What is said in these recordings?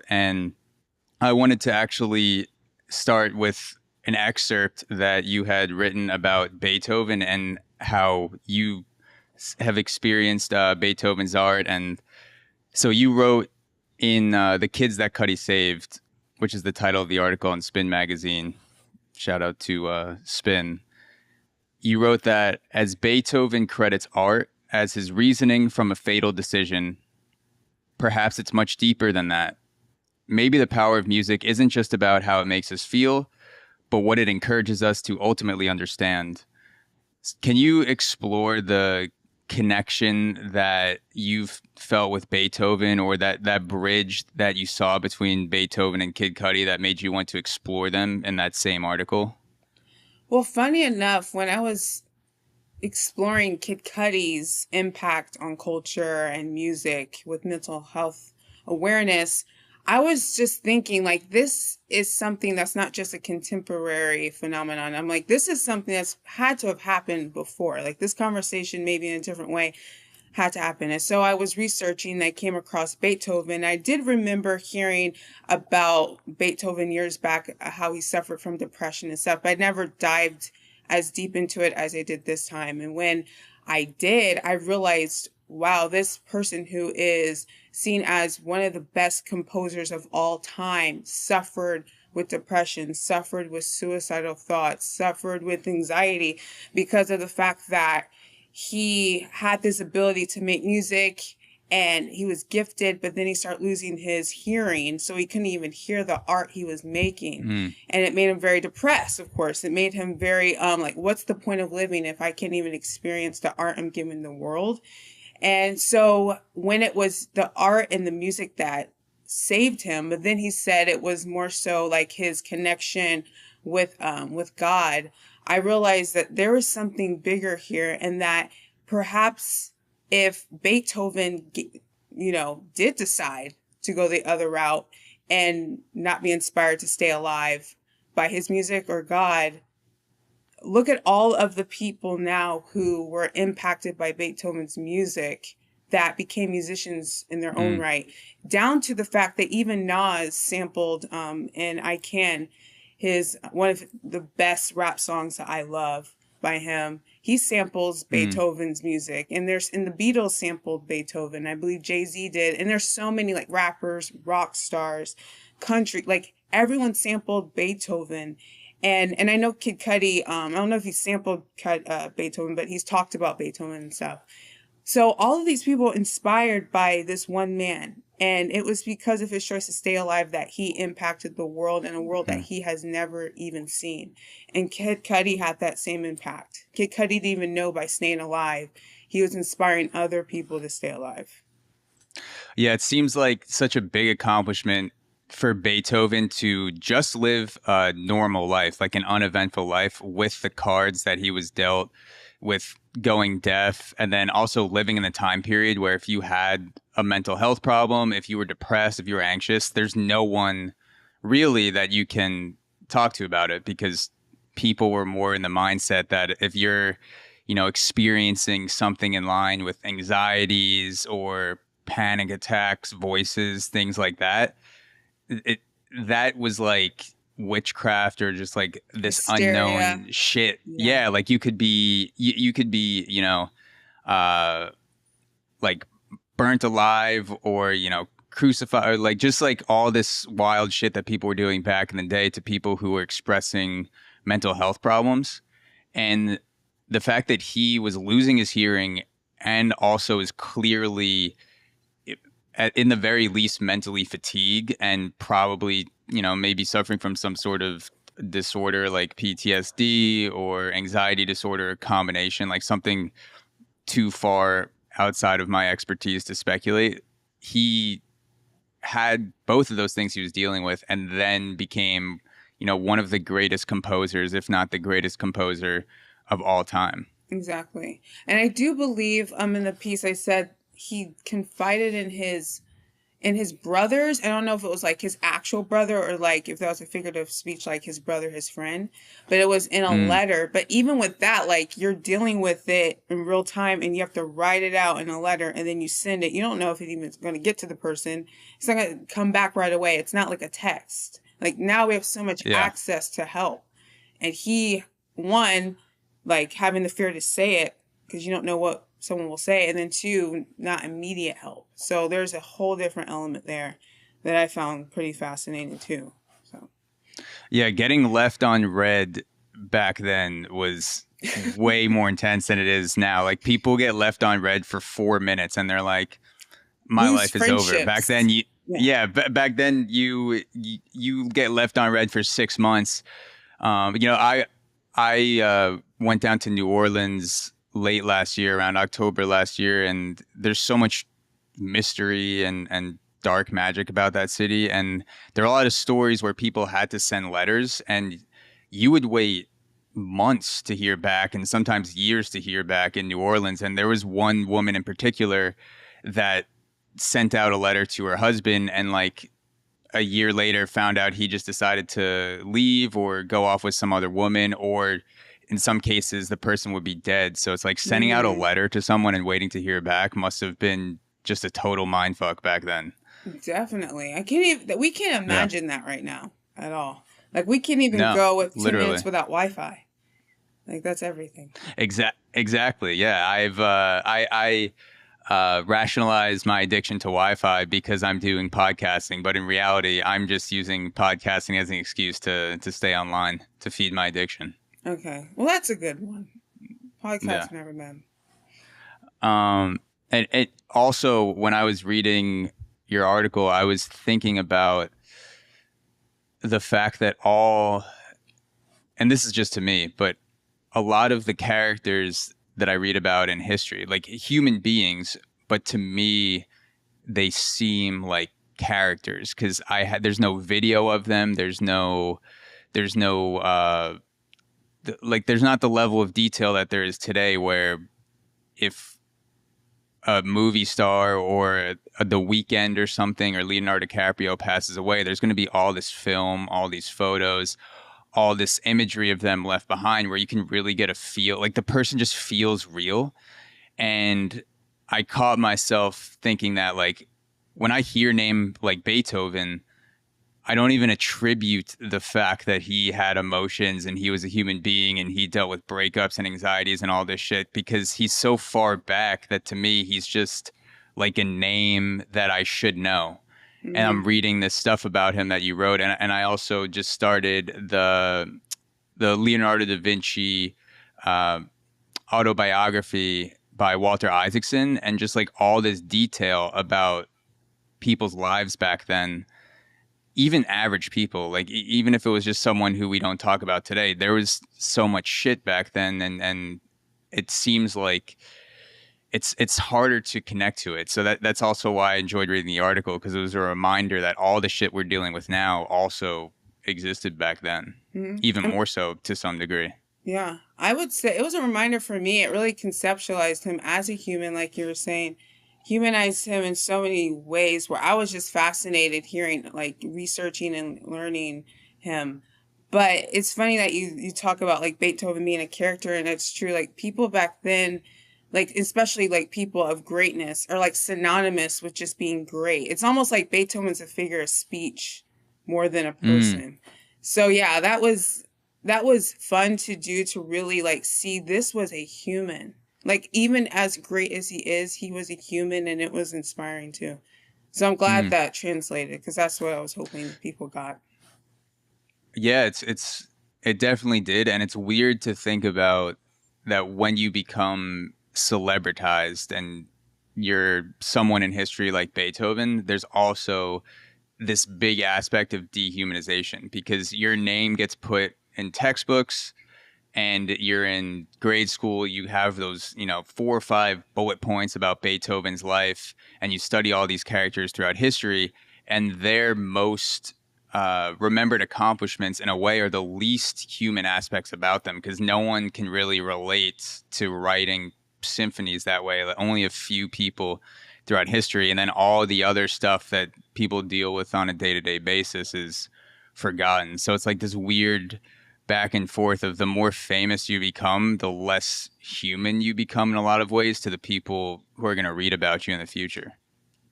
And I wanted to actually start with an excerpt that you had written about Beethoven and how you have experienced Beethoven's art. And so you wrote in The Kids That Cudi Saved, which is the title of the article in Spin Magazine. Shout out to Spin. You wrote that as Beethoven credits art as his reasoning from a fatal decision, perhaps it's much deeper than that. Maybe the power of music isn't just about how it makes us feel, but what it encourages us to ultimately understand. Can you explore the connection that you've felt with Beethoven, or that bridge that you saw between Beethoven and Kid Cudi that made you want to explore them in that same article? Well, funny enough, when I was exploring Kid Cudi's impact on culture and music with mental health awareness, I was just thinking like this is something that's not just a contemporary phenomenon. I'm like, this is something that's had to have happened before. Like this conversation, maybe in a different way, had to happen. And so I was researching, I came across Beethoven. I did remember hearing about Beethoven years back, how he suffered from depression and stuff, but I never dived as deep into it as I did this time. And when I did, I realized, wow, this person who is seen as one of the best composers of all time suffered with depression, suffered with suicidal thoughts, suffered with anxiety because of the fact that he had this ability to make music and he was gifted, but then he started losing his hearing. So he couldn't even hear the art he was making. Mm. And it made him very depressed, of course. It made him very, like, what's the point of living if I can't even experience the art I'm giving the world? And so when it was the art and the music that saved him, but then he said it was more so like his connection with God, I realized that there was something bigger here, and that perhaps if Beethoven, did decide to go the other route and not be inspired to stay alive by his music or God, look at all of the people now who were impacted by Beethoven's music that became musicians in their own Mm. right, down to the fact that even Nas sampled in I Can, his one of the best rap songs that I love by him. He samples Mm. Beethoven's music, and the Beatles sampled Beethoven. I believe Jay-Z did, and there's so many like rappers, rock stars, country, like everyone sampled Beethoven. And I know Kid Cudi, I don't know if he sampled Beethoven, but he's talked about Beethoven and stuff. So all of these people inspired by this one man. And it was because of his choice to stay alive that he impacted the world, in a world that Mm. he has never even seen. And Kid Cudi had that same impact. Kid Cudi didn't even know by staying alive, he was inspiring other people to stay alive. Yeah, it seems like such a big accomplishment for Beethoven to just live a normal life, like an uneventful life with the cards that he was dealt, with going deaf, and then also living in the time period where if you had a mental health problem, if you were depressed, if you were anxious, there's no one really that you can talk to about it, because people were more in the mindset that if you're, experiencing something in line with anxieties or panic attacks, voices, things like that, it that was like witchcraft or just like this Hysteria. unknown shit. Yeah. Yeah, like you could be, uh like burnt alive, or, crucified, or like just like all this wild shit that people were doing back in the day to people who were expressing mental health problems. And the fact that he was losing his hearing and also is clearly, in the very least, mentally fatigued, and probably, maybe suffering from some sort of disorder like PTSD or anxiety disorder combination, like something too far outside of my expertise to speculate. He had both of those things he was dealing with, and then became, one of the greatest composers, if not the greatest composer of all time. Exactly. And I do believe in the piece I said he confided in his And his brothers, I don't know if it was like his actual brother or like if that was a figurative speech, like his brother, his friend, but it was in a Mm, letter. But even with that, like you're dealing with it in real time and you have to write it out in a letter and then you send it. You don't know if it even is going to get to the person. It's not going to come back right away. It's not like a text. Like now we have so much yeah. access to help. And he, one, like having the fear to say it because you don't know what someone will say, and then two, not immediate help. So there's a whole different element there that I found pretty fascinating too. So Yeah, getting left on red back then was way more intense than it is now. Like people get left on red for 4 minutes and they're like, my lose life is over. Back then, friendships. Yeah. back then you get left on red for 6 months. I went down to New Orleans late last year, around October last year, and there's so much mystery and dark magic about that city. And there are a lot of stories where people had to send letters, and you would wait months to hear back, and sometimes years to hear back in New Orleans. And there was one woman in particular that sent out a letter to her husband, and like a year later found out he just decided to leave or go off with some other woman, or in some cases the person would be dead. So it's like sending out a Mm, letter to someone and waiting to hear back must have been just a total mind fuck back then. definitely. I can't even, we can't Yeah. imagine that right now at all. Like we can't even No, go with 2 minutes literally. without Wi-Fi. Like that's everything. Exactly. Yeah. I rationalize my addiction to Wi-Fi because I'm doing podcasting, but in reality, I'm just using podcasting as an excuse to stay online to feed my addiction. Okay. Well, that's a good one. Yeah. Podcast never been. And it also, when I was reading your article, I was thinking about the fact that and this is just to me, but a lot of the characters that I read about in history, like human beings, but to me, they seem like characters because there's no video of them. There's no, like, there's not the level of detail that there is today where if a movie star or The Weeknd or something or Leonardo DiCaprio passes away, there's going to be all this film, all these photos, all this imagery of them left behind where you can really get a feel, like the person just feels real. And I caught myself thinking that, like, when I hear a name like Beethoven, I don't even attribute the fact that he had emotions and he was a human being and he dealt with breakups and anxieties and all this shit, because he's so far back that to me, he's just like a name that I should know. And I'm Hmm. reading this stuff about him that you wrote. And I also just started the Leonardo da Vinci uh, autobiography by Walter Isaacson, and just like all this detail about people's lives back then, even average people, like even if it was just someone who we don't talk about today, there was so much shit back then, and it seems like it's harder to connect to it. So that's also why I enjoyed reading the article, because it was a reminder that all the shit we're dealing with now also existed back then, Hmm. even more so to some degree. Yeah, I would say it was a reminder for me. It really conceptualized him as a human, like you were saying, humanized him in so many ways where I was just fascinated hearing, like researching and learning him. But it's funny that you talk about like Beethoven being a character, and it's true. Like people back then, like especially like people of greatness, are like synonymous with just being great. It's almost like Beethoven's a figure of speech more than a Mm, person. So yeah, that was fun to do, to really like see this was a human. Like even as great as he was a human, and it was inspiring too. So I'm glad mm. that translated, because that's what I was hoping people got. Yeah, it definitely did, and it's weird to think about that when you become celebritized and you're someone in history like Beethoven, there's also this big aspect of dehumanization, because your name gets put in textbooks and you're in grade school, you have those, 4 or 5 bullet points about Beethoven's life, and you study all these characters throughout history, and their most remembered accomplishments, in a way, are the least human aspects about them, because no one can really relate to writing symphonies that way. Like, only a few people throughout history, and then all the other stuff that people deal with on a day-to-day basis is forgotten. So it's like this weird back and forth of the more famous you become, the less human you become in a lot of ways to the people who are going to read about you in the future.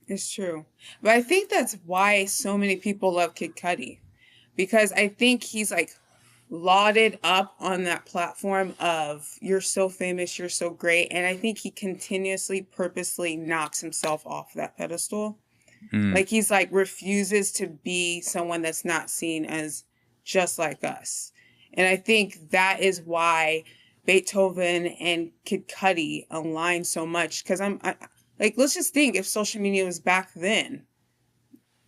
It's true. But I think that's why so many people love Kid Cudi. Because I think he's like lauded up on that platform of you're so famous, you're so great. And I think he continuously, purposely knocks himself off that pedestal. Mm. Like he's like refuses to be someone that's not seen as just like us. And I think that is why Beethoven and Kid Cudi align so much. Because like, let's just think if social media was back then,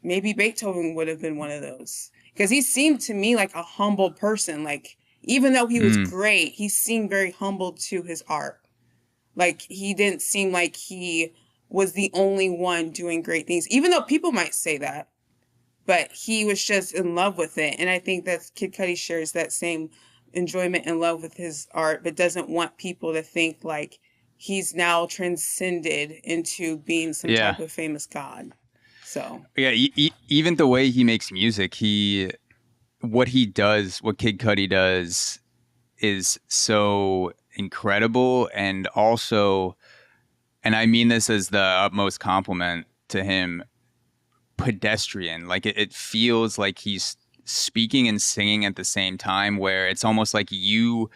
maybe Beethoven would have been one of those. Because he seemed to me like a humble person. Like, even though he was Mm. great, he seemed very humble to his art. Like, he didn't seem like he was the only one doing great things, even though people might say that. But he was just in love with it. And I think that Kid Cudi shares that same enjoyment and love with his art, but doesn't want people to think like he's now transcended into being some Yeah. type of famous god. So, Yeah, even the way he makes music, what he does, what Kid Cudi does is so incredible, and also, and I mean this as the utmost compliment to him, pedestrian. Like it feels like he's speaking and singing at the same time, where it's almost like you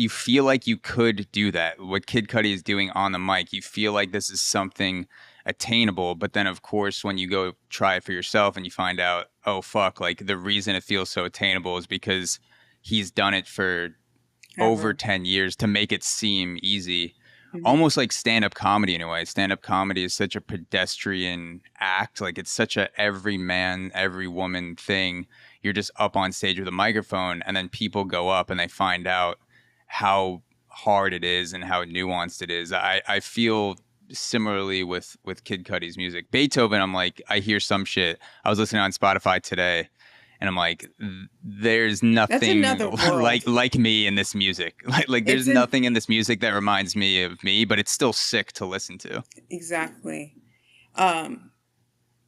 feel like you could do that. What Kid Cudi is doing on the mic, you feel like this is something attainable. But then, of course, when you go try it for yourself and you find out, oh, fuck, like the reason it feels so attainable is because he's done it for over ever. 10 years to make it seem easy. Mhm. Almost like stand-up comedy in a way. Stand-up comedy is such a pedestrian act. Like it's such a every man, every woman thing. You're just up on stage with a microphone, and then people go up and they find out how hard it is and how nuanced it is. I feel similarly with Kid Cudi's music. Beethoven, I'm like, I hear some shit. I was listening on Spotify today, and I'm like, there's That's nothing another world. like me in this music. Like It's there's an nothing in this music that reminds me of me, but it's still sick to listen to. exactly. Um,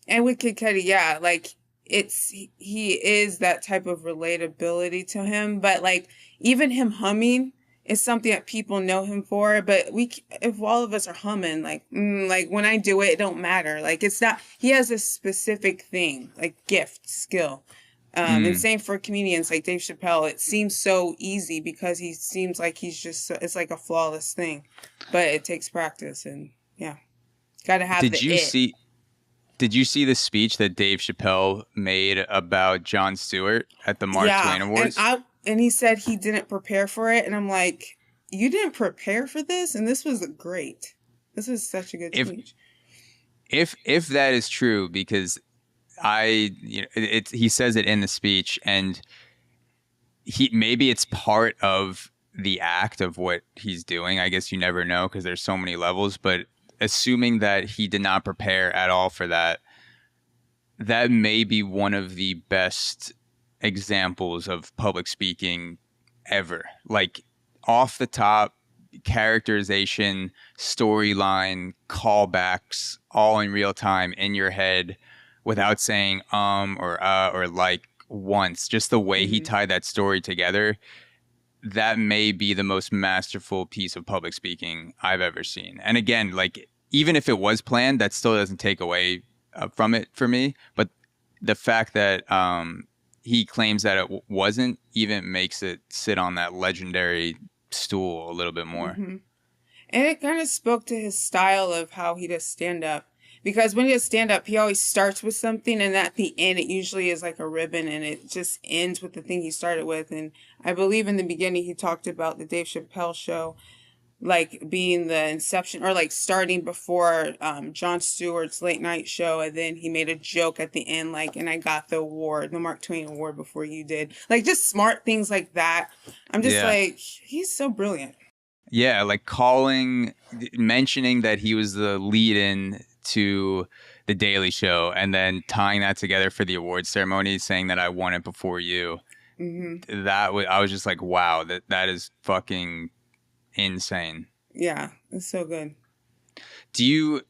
and with Kid Cudi, yeah, like he is that type of relatability to him, but like even him humming is something that people know him for. But if all of us are humming, like when I do it, it don't matter. Like it's not. He has a specific thing, like gift, skill. And Mm. same for comedians like Dave Chappelle. It seems so easy because he seems like he's just, it's like a flawless thing. But it takes practice and yeah, got to have Did the you it. see did you see the speech that Dave Chappelle made about Jon Stewart at the Mark Yeah. Twain Awards? And he said he didn't prepare for it. And I'm like, you didn't prepare for this? And this was great. This was such a good If speech. if that is true, because he says it in the speech, and maybe it's part of the act of what he's doing. I guess you never know because there's so many levels, but assuming that he did not prepare at all for that, that may be one of the best examples of public speaking ever. Like off the top, characterization, storyline, callbacks, all in real time in your head without saying or like once. Just the way he Hmm. tied that story together, that may be the most masterful piece of public speaking I've ever seen. And again, like even if it was planned, that still doesn't take away from it for me. But the fact that he claims that it wasn't even makes it sit on that legendary stool a little bit more. Hmm. And it kind of spoke to his style of how he does stand up. Because when he does stand up, he always starts with something, and at the end, it usually is like a ribbon, and it just ends with the thing he started with. And I believe in the beginning, he talked about the Dave Chappelle show, like being the inception or like starting before Jon Stewart's late night show. And then he made a joke at the end, like, and I got the award, the Mark Twain Award before you did. Like just smart things like that. I'm just Yeah. like, he's so brilliant. Yeah, like mentioning that he was the lead in to the Daily Show, and then tying that together for the awards ceremony, saying that I won it before you. Hmm. I was just like, wow, that is fucking insane. Yeah, it's so good. Do you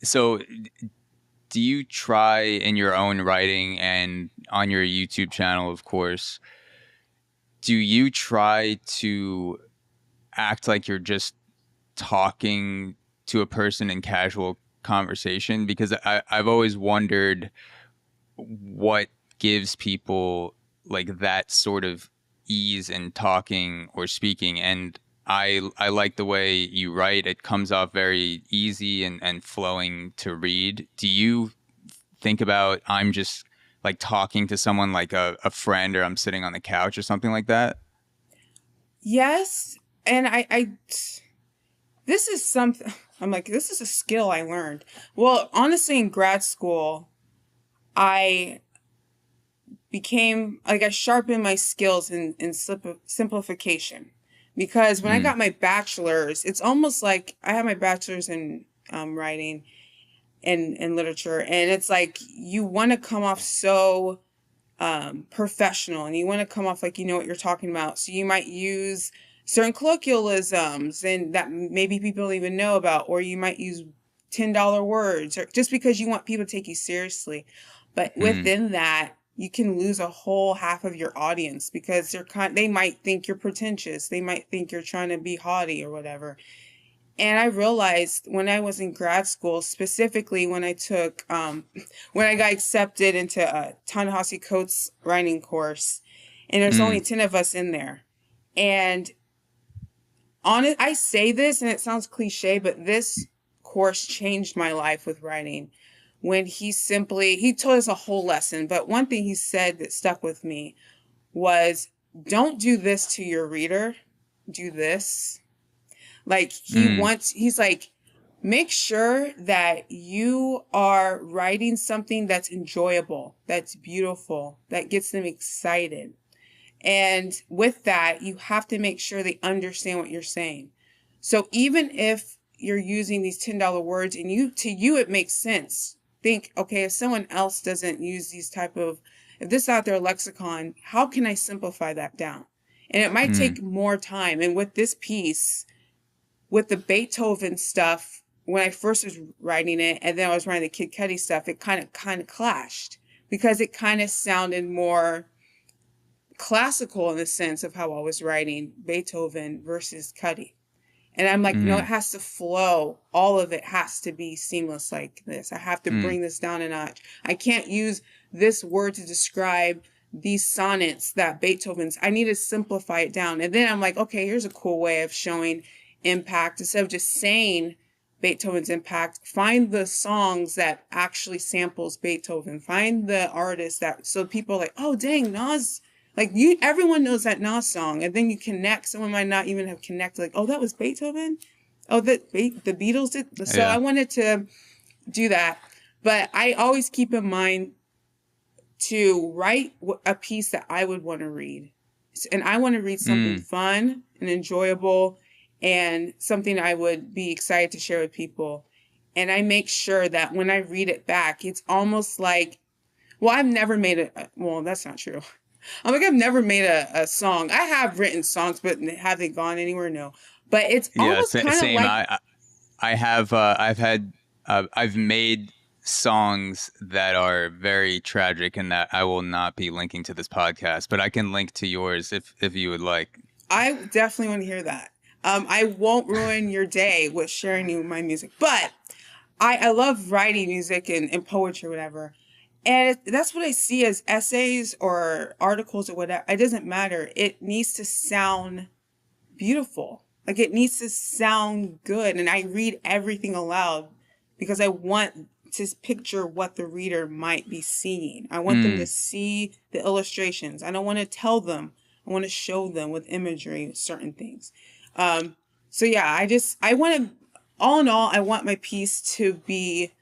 So do you try in your own writing and on your YouTube channel, of course, do you try to act like you're just talking to a person in casual conversation? Because I've always wondered what gives people like that sort of ease in talking or speaking. And I like the way you write. It comes off very easy and flowing to read. Do you think about I'm just like talking to someone like a friend, or I'm sitting on the couch or something like that? Yes, and I this is something I'm like, this is a skill I learned. Well, honestly, in grad school, I became like I sharpened my skills in simplification, because when I Mm, got my bachelor's, it's almost like I have my bachelor's in writing and literature, and it's like you want to come off so professional, and you want to come off like you know what you're talking about. So you might use certain colloquialisms and that maybe people don't even know about, or you might use $10 words, or just because you want people to take you seriously. But mm, within that, you can lose a whole half of your audience, because they might think you're pretentious. They might think you're trying to be haughty or whatever. And I realized when I was in grad school, specifically when I took, when I got accepted into Ta-Nehisi Coates' writing course, and there's only mm, 10 of us in there. And on it, I say this and it sounds cliche, but this course changed my life with writing. When he told us a whole lesson, but one thing he said that stuck with me was, don't do this to your reader, do this. Like mm, he's like, make sure that you are writing something that's enjoyable, that's beautiful, that gets them excited. And with that, you have to make sure they understand what you're saying. So even if you're using these $10 words and to you it makes sense. Think, okay, if someone else doesn't use if this is out their lexicon, how can I simplify that down? And it might mm, take more time. And with this piece, with the Beethoven stuff, when I first was writing it, and then I was writing the Kid Cudi stuff, it kind of clashed, because it kind of sounded more classical in the sense of how I was writing Beethoven versus Cudi. And I'm like, no, it mm, has to flow. All of it has to be seamless like this. I have to mm. bring this down a notch. I can't use this word to describe these sonnets that I need to simplify it down. And then I'm like, okay, here's a cool way of showing impact. Instead of just saying Beethoven's impact, find the songs that actually samples Beethoven. Find the artist so people are like, oh, dang, Nas, like everyone knows that Nas song, and then you connect. Someone might not even have connected. Like, oh, that was Beethoven. Oh, the Beatles did. So I Yeah. wanted to do that, but I always keep in mind to write a piece that I would want to read, and I want to read something Mm. fun and enjoyable, and something I would be excited to share with people. And I make sure that when I read it back, it's almost like, well, I've never made well, that's not true. I'm like, I've never made a song. I have written songs, but have they gone anywhere? No. But it's Yeah, almost kind of same. like, I have I've made songs that are very tragic and that I will not be linking to this podcast, but I can link to yours if you would like. I definitely want to hear that. I won't ruin your day with sharing you my music, but I love writing music and poetry or whatever. And that's what I see as essays or articles or whatever. It doesn't matter. It needs to sound beautiful. Like it needs to sound good. And I read everything aloud because I want to picture what the reader might be seeing. I want them to Mm. see the illustrations. I don't want to tell them. I want to show them with imagery certain things. Um, so yeah, I want to, all in all, I want my piece to be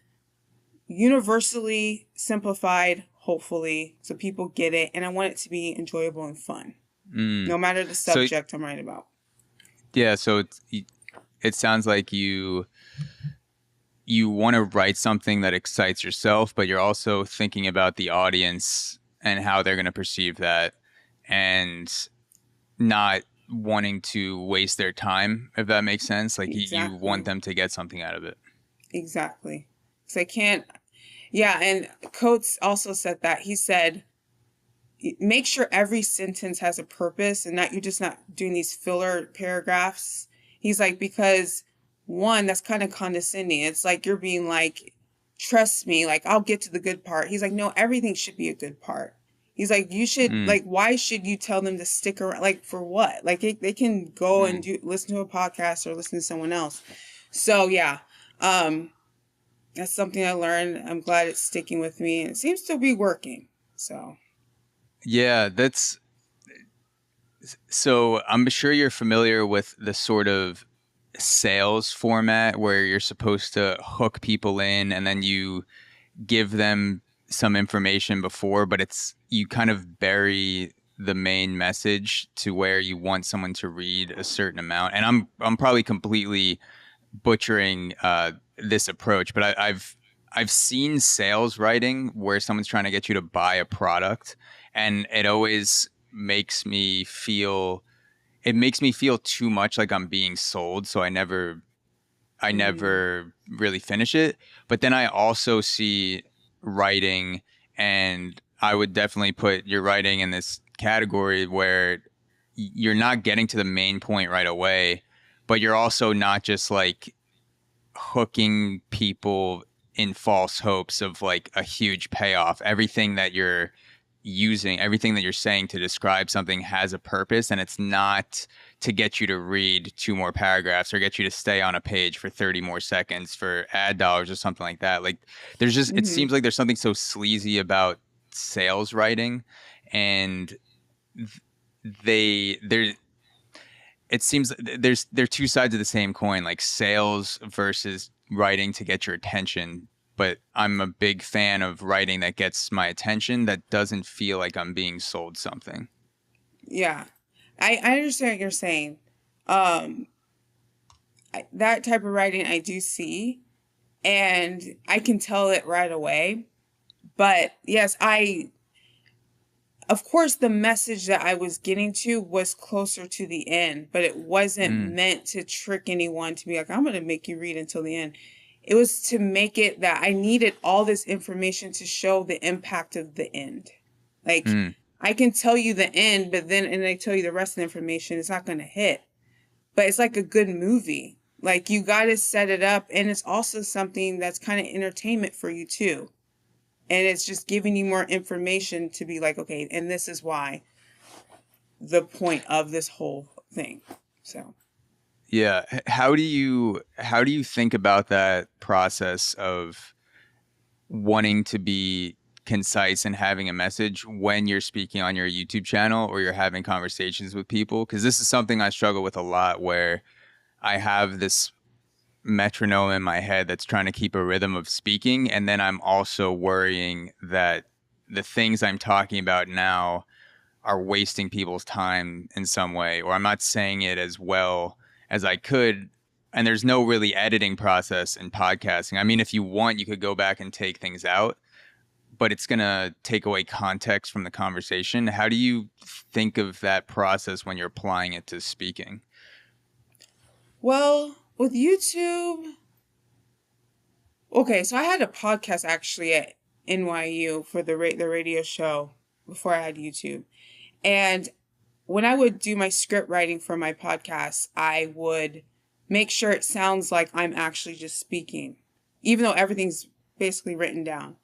universally simplified, hopefully, so people get it. And I want it to be enjoyable and fun, Mm. no matter the So subject I'm writing about. yeah, so it sounds like you want to write something that excites yourself, but you're also thinking about the audience and how they're going to perceive that, and not wanting to waste their time, if that makes sense. Like you want Exactly. them to get something out of it. Exactly. because I can't. Yeah, and Coates also said that. He said, make sure every sentence has a purpose and that you're just not doing these filler paragraphs. He's like, because one, that's kind of condescending. It's like you're being like, trust me, like I'll get to the good part. He's like, no, everything should be a good part. He's like, you should, Mm, like, why should you tell them to stick around? Like, for what? Like, they can go and mm. listen to a podcast or listen to someone else. So, yeah, that's something I learned. I'm glad it's sticking with me, and it seems to be working. So, Yeah, that's so I'm sure you're familiar with the sort of sales format where you're supposed to hook people in and then you give them some information before, but it's you kind of bury the main message to where you want someone to read a certain amount. And I'm probably completely butchering this approach, but I've seen sales writing where someone's trying to get you to buy a product, and it always makes me feel too much like I'm being sold, so I mm, never really finish it. But then I also see writing, and I would definitely put your writing in this category where you're not getting to the main point right away, but you're also not just like hooking people in false hopes of like a huge payoff. Everything that you're saying to describe something has a purpose, and it's not to get you to read two more paragraphs or get you to stay on a page for 30 more seconds for ad dollars or something like that. Like it mm-hmm. seems like there's something so sleazy about sales writing, and they there it seems they're two sides of the same coin, like sales versus writing to get your attention. But I'm a big fan of writing that gets my attention that doesn't feel like I'm being sold something. Yeah, I understand what you're saying. Um, that type of writing I do see, and I can tell it right away. But yes, of course, the message that I was getting to was closer to the end, but it wasn't Mm, meant to trick anyone to be like, I'm going to make you read until the end. It was to make it that I needed all this information to show the impact of the end. Like, mm, I can tell you the end, but then, and I tell you the rest of the information, it's not going to hit. But it's like a good movie. Like, you got to set it up, and it's also something that's kind of entertainment for you, too. And it's just giving you more information to be like, okay, and this is why the point of this whole thing. So, yeah. How do you think about that process of wanting to be concise and having a message when you're speaking on your YouTube channel or you're having conversations with people? Because this is something I struggle with a lot, where I have this metronome in my head that's trying to keep a rhythm of speaking. And then I'm also worrying that the things I'm talking about now are wasting people's time in some way, or I'm not saying it as well as I could. And there's no really editing process in podcasting. I mean, if you want, you could go back and take things out, but it's going to take away context from the conversation. How do you think of that process when you're applying it to speaking? well, with YouTube, okay, so I had a podcast actually at NYU for the radio show before I had YouTube. And when I would do my script writing for my podcast, I would make sure it sounds like I'm actually just speaking, even though everything's basically written down.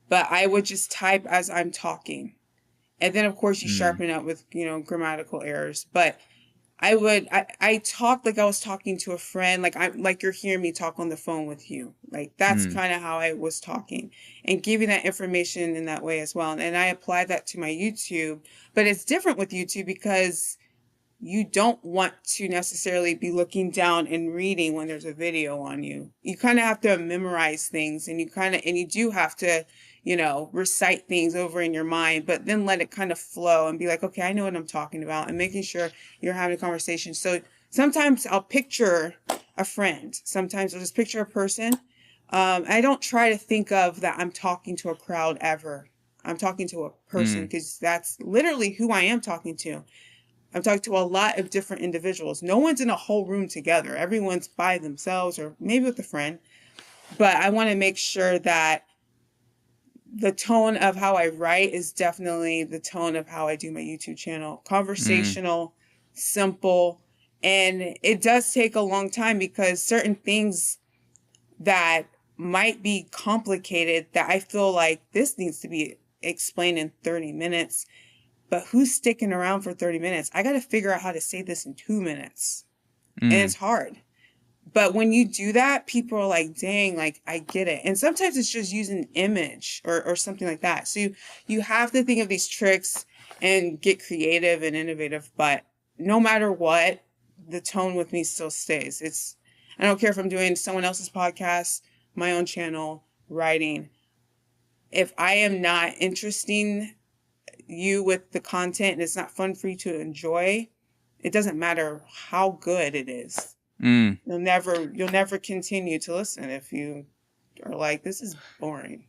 But I would just type as I'm talking. And then, of course, you Mm, sharpen up with, grammatical errors. But I talked like I was talking to a friend, like you're hearing me talk on the phone with you. Like that's mm, kind of how I was talking and giving that information in that way as well. And I applied that to my YouTube, but it's different with YouTube because you don't want to necessarily be looking down and reading when there's a video on you. You kind of have to memorize things, and you do have to, recite things over in your mind, but then let it kind of flow and be like, okay, I know what I'm talking about, and making sure you're having a conversation. So sometimes I'll picture a friend. Sometimes I'll just picture a person. I don't try to think of that I'm talking to a crowd ever. I'm talking to a person mm. because that's literally who I am talking to. I'm talking to a lot of different individuals. No one's in a whole room together. Everyone's by themselves or maybe with a friend. but I want to make sure that the tone of how I write is definitely the tone of how I do my YouTube channel. Mm, Conversational, simple, and it does take a long time because certain things that might be complicated that I feel like this needs to be explained in 30 minutes, but who's sticking around for 30 minutes? I got to figure out how to say this in 2 minutes. And mm, it's hard. But when you do that, people are like, dang, like I get it. And sometimes it's just using an image or something like that. So you have to think of these tricks and get creative and innovative. But no matter what, the tone with me still stays. I don't care if I'm doing someone else's podcast, my own channel, writing. If I am not interesting you with the content and it's not fun for you to enjoy, it doesn't matter how good it is. mm. You'll never continue to listen if you are like, this is boring.